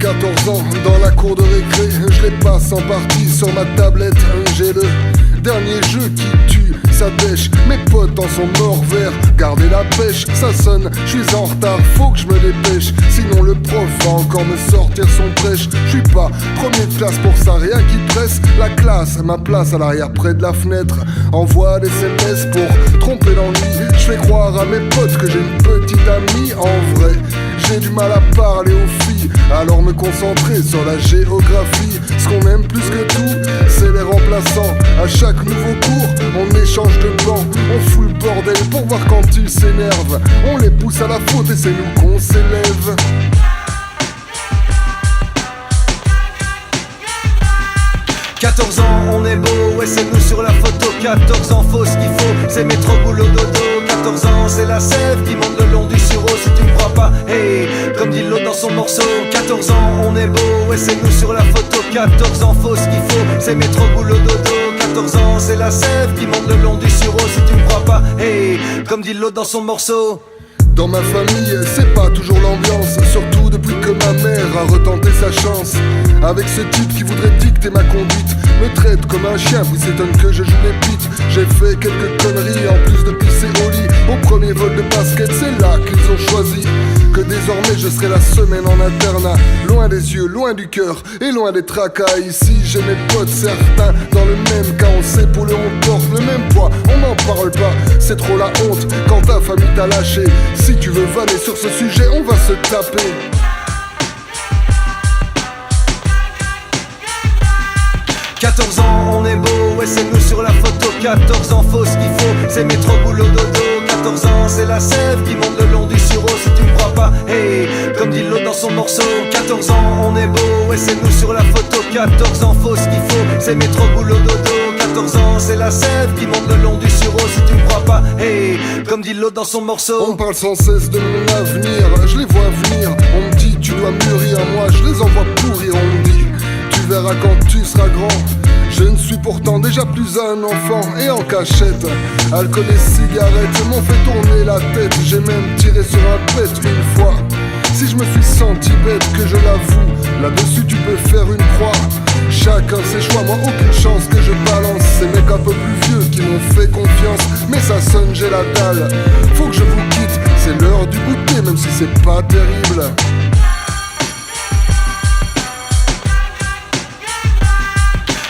14 ans dans la cour de récré, je les passe en partie sur ma tablette. J'ai le dernier jeu qui tue, ça dèche. Mes potes en sont morts verts, gardez la pêche. Ça sonne, je suis en retard, faut que je me dépêche. Sinon le prof va encore me sortir son prêche. Je suis pas premier de classe pour ça, rien qui presse. La classe, ma place à l'arrière près de la fenêtre. Envoie des SMS pour tromper l'ennui. Je fais croire à mes potes que j'ai une petite amie. En vrai, j'ai du mal à parler aux filles, alors me concentrer sur la géographie. Ce qu'on aime plus que tout, c'est les remplaçants. À chaque nouveau cours, on échange de banc. On fout le bordel pour voir quand ils s'énervent. On les pousse à la faute et c'est nous qu'on s'élève. « 14 ans, on est beau, ouais c'est nous sur la photo. 14 ans, faut ce qu'il faut, c'est métro, boulot, dodo. 14 ans, c'est la sève qui monte le long du sureau. Si tu me crois pas, hey, comme dit l'autre dans son morceau. 14 ans, on est beau, ouais c'est nous sur la photo. 14 ans, faut ce qu'il faut, c'est métro, boulot, dodo. 14 ans, c'est la sève qui monte le long du sureau. Si tu me crois pas, hey, comme dit l'autre dans son morceau. Dans ma famille, c'est pas toujours l'ambiance, surtout depuis que ma mère a retenté sa chance. Avec ce type qui voudrait dicter ma conduite, me traite comme un chien, puis s'étonne que je joue les pites. J'ai fait quelques conneries en plus de pisser au lit. Au premier vol de basket, c'est là qu'ils ont choisi que désormais je serai la semaine en internat. Loin des yeux, loin du cœur et loin des tracas. Ici j'ai mes potes, certains dans le même cas. On s'épaule, on porte le même poids, on n'en parle pas. C'est trop la honte quand ta famille t'a lâché. Si tu veux vanner sur ce sujet, on va se taper. « 14 ans, on est beau, ouais c'est nous sur la photo. 14 ans, faut ce qu'il faut, c'est métro, boulot, dodo. 14 ans, c'est la sève qui monte le long du sureau. Si tu me crois pas, hey, comme dit l'autre dans son morceau. 14 ans, on est beau, ouais c'est nous sur la photo. 14 ans, faut ce qu'il faut, c'est métro, boulot, dodo. 14 ans, c'est la sève qui monte le long du sureau. Si tu me crois pas, hey, comme dit l'autre dans son morceau. On parle sans cesse de mon avenir, je les vois venir. On me dit tu dois mûrir, moi je les envoie pourrir. On me dit tu verras quand tu seras grand. Je ne suis pourtant déjà plus un enfant. Et en cachette, alcool et cigarettes m'ont fait tourner la tête. J'ai même tiré sur un pet une fois. Si je me suis senti bête, que je l'avoue, là-dessus tu peux faire une croix. Chacun ses choix, moi aucune chance que je balance. Ces mecs un peu plus vieux qui m'ont fait confiance. Mais ça sonne, j'ai la dalle, faut que je vous quitte. C'est l'heure du goûter, même si c'est pas terrible.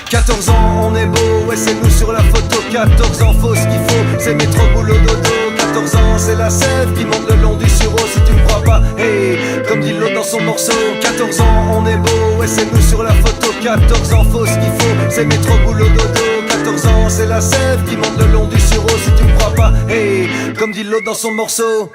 14 ans, on est beau, ouais c'est nous sur la photo. 14 ans, faut ce qu'il faut, c'est métro, boulot, dodo. 14 ans, c'est la sève qui monte le long du sureau. Si tu me crois pas, hey, comme dit l'autre dans son morceau. 14 ans, on est beau, ouais c'est nous sur la photo. 14 ans, faut ce qu'il faut, c'est métro, boulot, dodo. 14 ans, c'est la sève qui monte le long du sureau. Si tu me crois pas, hey, comme dit l'autre dans son morceau.